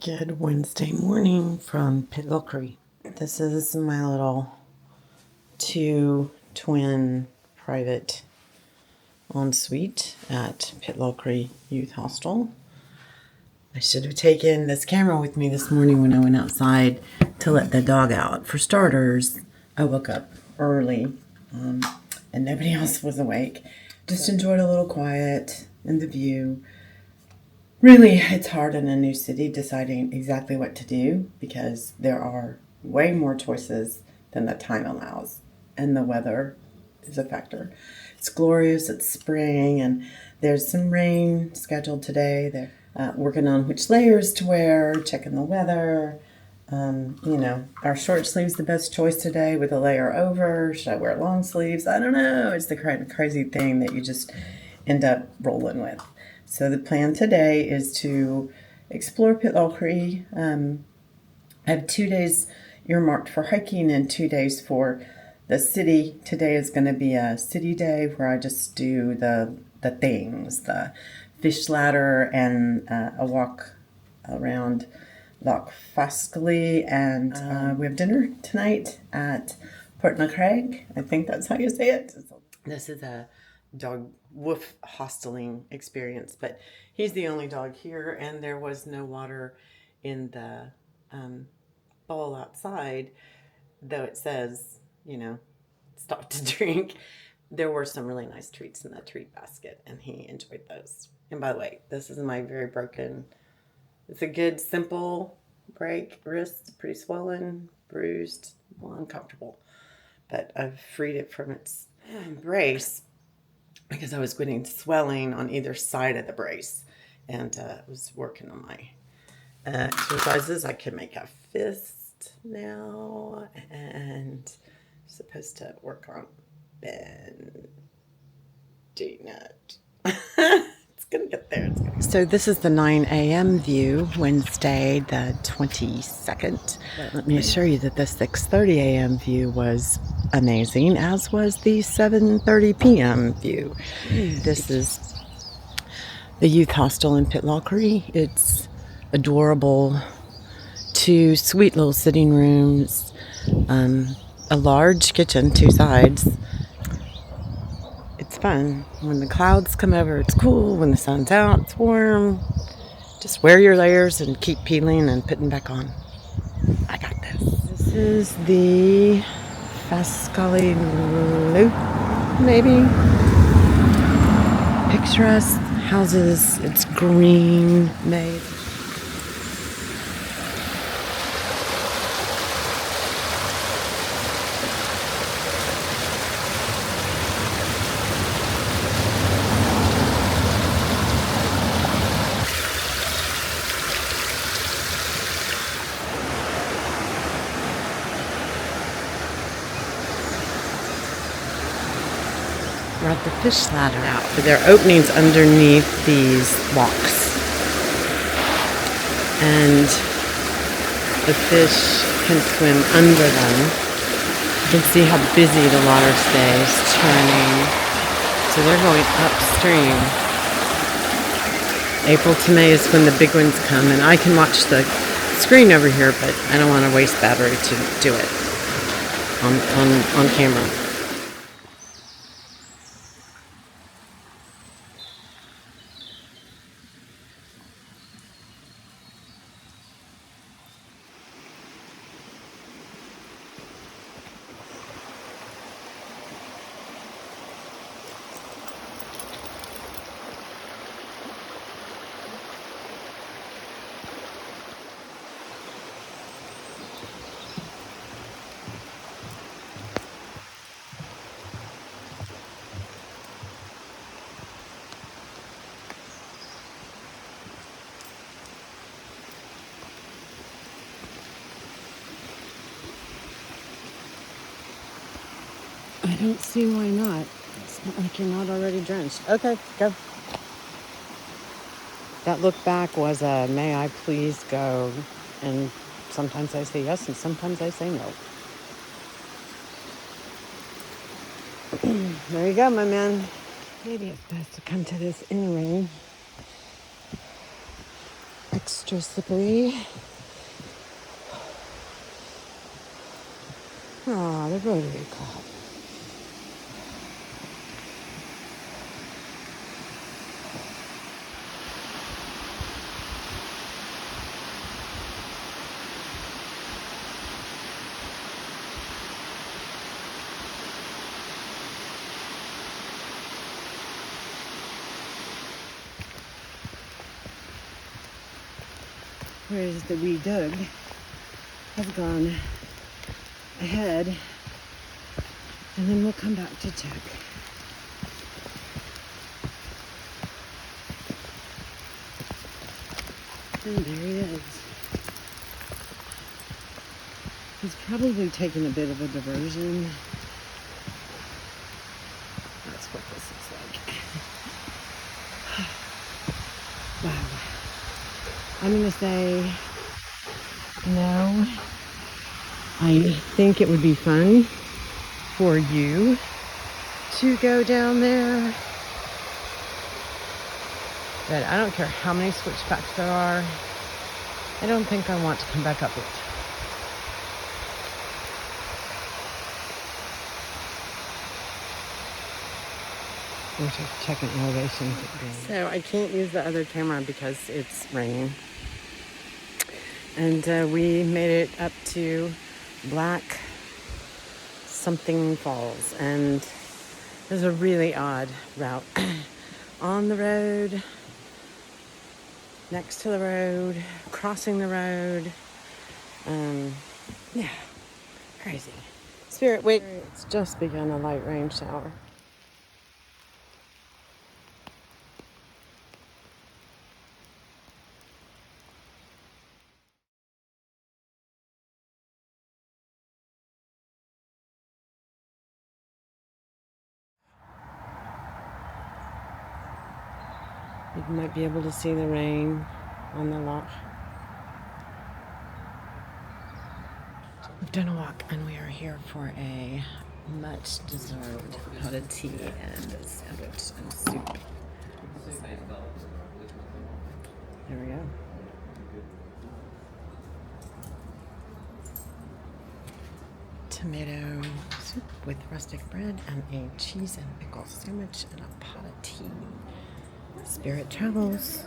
Good Wednesday morning from Pitlochry. This is my little 2 twin private ensuite at Pitlochry Youth Hostel. I should have taken this camera with me this morning when I went outside to let the dog out. For starters, I woke up early and nobody else was awake. Just enjoyed a little quiet and the view. Really, it's hard in a new city deciding exactly what to do because there are way more choices than the time allows, and the weather is a factor. It's glorious, it's spring, and there's some rain scheduled today. They're working on which layers to wear, checking the weather. Our short sleeve's the best choice today with a layer over. Should I wear long sleeves? I don't know. It's the kind of crazy thing that you just end up rolling with. So the plan today is to explore Pitlochry. I have 2 days earmarked for hiking and 2 days for the city. Today is going to be a city day where I just do the things, the fish ladder and a walk around Loch Foscally. And we have dinner tonight at Pitlochry. I think that's how you say it. This is a dog woof hosteling experience, but he's the only dog here, and there was no water in the bowl outside, though it says, stop to drink. There were some really nice treats in the treat basket, and he enjoyed those. And by the way, this is my very broken, it's a good, simple break. Wrist pretty swollen, bruised, well, uncomfortable, but I've freed it from its brace because I was getting swelling on either side of the brace, and I was working on my exercises. I can make a fist now, and I'm supposed to work on bending it. It's gonna get there. So this is the 9 a.m. view, Wednesday the 22nd. Let me assure you that the 6:30 a.m. view was amazing, as was the 7:30 p.m. view. This is the youth hostel in Pitlochry. It's adorable. 2 sweet little sitting rooms, a large kitchen, 2 sides. It's fun. When the clouds come over, it's cool. When the sun's out, it's warm. Just wear your layers and keep peeling and putting back on. I got this. This is the Foscally Loop, maybe. Picturesque houses. It's green made. We're at the fish ladder out. There are openings underneath these walks, and the fish can swim under them. You can see how busy the water stays, churning. So they're going upstream. April to May is when the big ones come, and I can watch the screen over here, but I don't want to waste battery to do it on camera. I don't see why not. It's not like you're not already drenched. Okay, go. That look back was a may I please go, and sometimes I say yes and sometimes I say no. There you go, my man. Maybe it's best to come to this in rain extra slippery. Oh, the Rotary Club. Whereas the wee Doug has gone ahead, and then we'll come back to check. And there he is. He's probably taking a bit of a diversion. That's what this is like. Wow. I'm gonna say no. I think it would be fun for you to go down there. But I don't care how many switchbacks there are. I don't think I want to come back up it. We're just checking elevations. So I can't use the other camera because it's raining. And we made it up to Black something Falls. And there's a really odd route. On the road, next to the road, crossing the road. Yeah, crazy. Spirit Week. It's just begun a light rain shower. You might be able to see the rain on the loch. We've done a walk and we are here for a much deserved pot of tea and a sandwich and soup. So, there we go. Tomato soup with rustic bread and a cheese and pickle sandwich and a pot of tea. Spirit travels.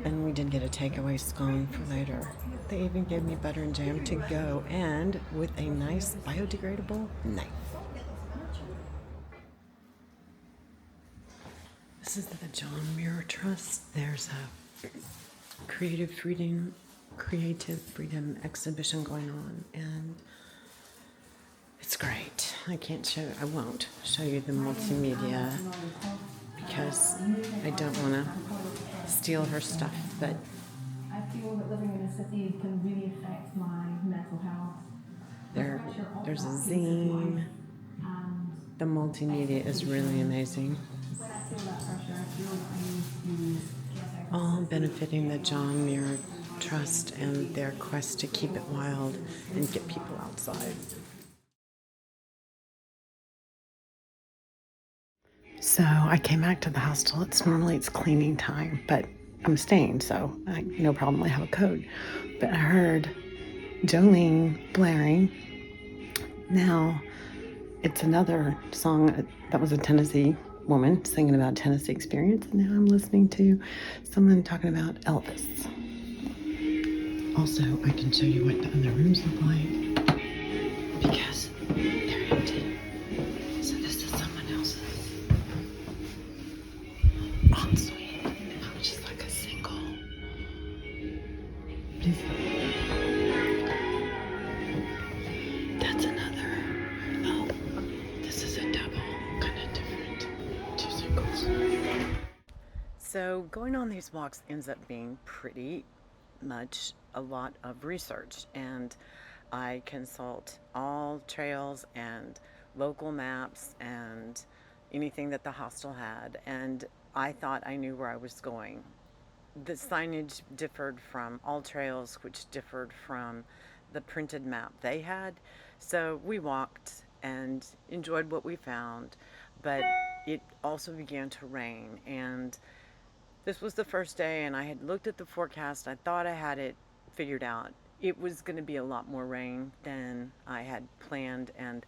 And we did get a takeaway scone for later. They even gave me butter and jam to go, and with a nice biodegradable knife. This is the John Muir Trust. There's a creative freedom exhibition going on, and it's great. I won't show you the multimedia because I don't want to steal her stuff, but I feel that living in a city can really affect my mental health. There's a zine. The multimedia is really amazing. When I feel that pressure, I feel that I need to get out. All benefiting the John Muir Trust and their quest to keep it wild and get people outside. So I came back to the hostel. Normally it's cleaning time, but I'm staying, so no problem. I have a code. But I heard Jolene blaring. Now it's another song that was a Tennessee woman singing about Tennessee experience. And now I'm listening to someone talking about Elvis. Also, I can show you what the other rooms look like because they're empty. So this is someone else's ensuite, which is like a single. That's another. Oh, this is a double, kind of different. Two singles. So going on these walks ends up being pretty much a lot of research, and I consult all trails and local maps and anything that the hostel had, and I thought I knew where I was going. The signage differed from all trails, which differed from the printed map they had. So we walked and enjoyed what we found, but it also began to rain, and This was the first day, and I had looked at the forecast. I thought I had it figured out. It was going to be a lot more rain than I had planned, and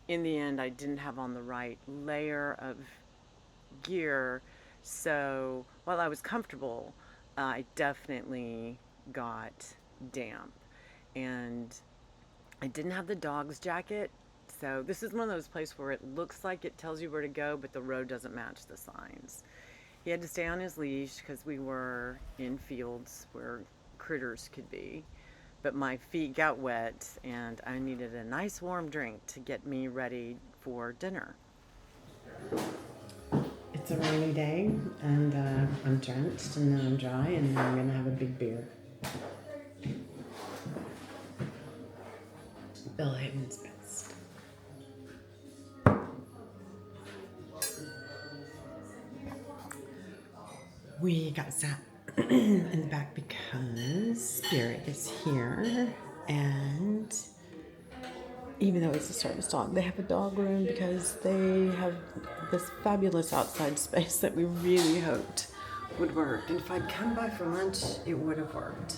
in the end, I didn't have on the right layer of gear. So while I was comfortable, I definitely got damp, and I didn't have the dog's jacket. So this is one of those places where it looks like it tells you where to go, but the road doesn't match the signs. He had to stay on his leash because we were in fields where critters could be. But my feet got wet, and I needed a nice warm drink to get me ready for dinner. It's a rainy day, and I'm drenched, and then I'm dry, and now I'm gonna have a big beer. Bill Hayden's best. We got sat in the back because Spirit is here, and even though it's a service dog, they have a dog room because they have this fabulous outside space that we really hoped would work. And if I'd come by for lunch, it would have worked.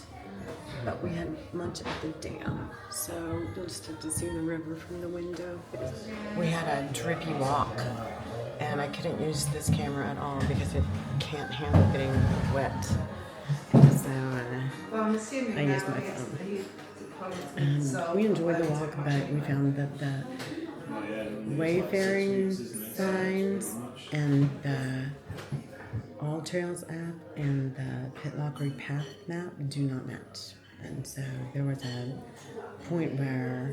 But we had lunch at the dam, so you'll just have to see the river from the window. We had a drippy walk, and I couldn't use this camera at all because it can't handle getting wet. So I used my phone. And we enjoyed the walk, but we found that the wayfaring signs and the All Trails app and the Pitlochry path map do not match. And so there was a point where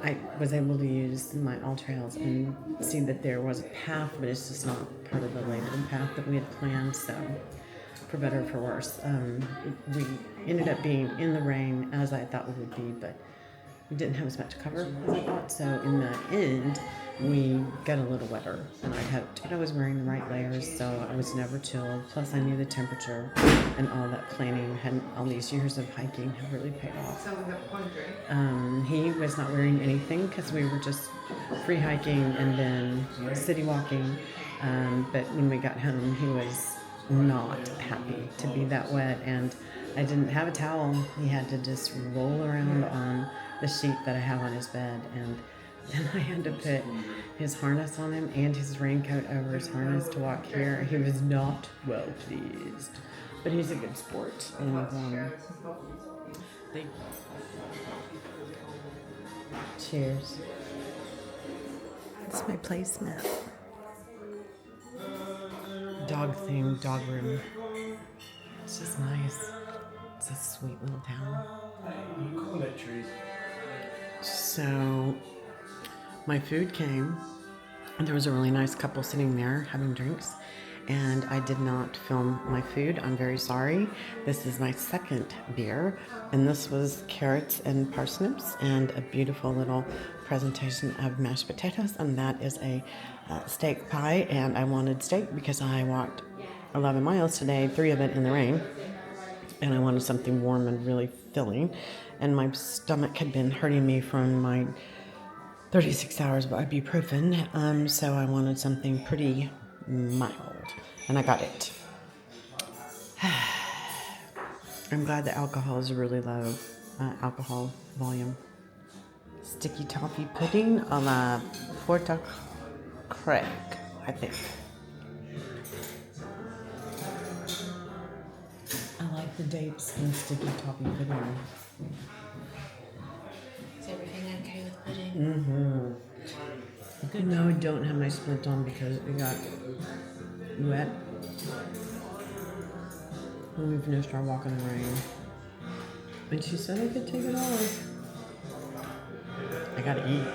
I was able to use my All Trails and see that there was a path, but it's just not part of the labeled path that we had planned. So for better or for worse, we ended up being in the rain as I thought we would be, but we didn't have as much cover as I thought. So in the end, we got a little wetter, and I hoped, but I was wearing the right layers, so I was never chilled. Plus, I knew the temperature, and all that planning and all these years of hiking have really paid off. He was not wearing anything because we were just free hiking and then city walking. But when we got home, he was not happy to be that wet, and I didn't have a towel. He had to just roll around on the sheet that I have on his bed, and then I had to put his harness on him and his raincoat over his harness to walk here. He was not well pleased, but he's a good sport. And cheers. It's my placemat. Dog theme, dog room. It's just nice. It's a sweet little town. So my food came, and there was a really nice couple sitting there having drinks, and I did not film my food. I'm very sorry. This is my second beer, and this was carrots and parsnips and a beautiful little presentation of mashed potatoes, and that is a steak pie, and I wanted steak because I walked 11 miles today, 3 of it in the rain, and I wanted something warm and really filling, and my stomach had been hurting me from my 36 hours of ibuprofen, so I wanted something pretty mild, and I got it. I'm glad the alcohol is really low, alcohol volume. Sticky toffee pudding a la Pitlochry, I think. I like the dates in sticky toffee pudding. Is everything okay with pudding? Mm-hmm. No, I don't have my splint on because it got wet when we finished our walk in the rain. And she said I could take it off. I gotta eat.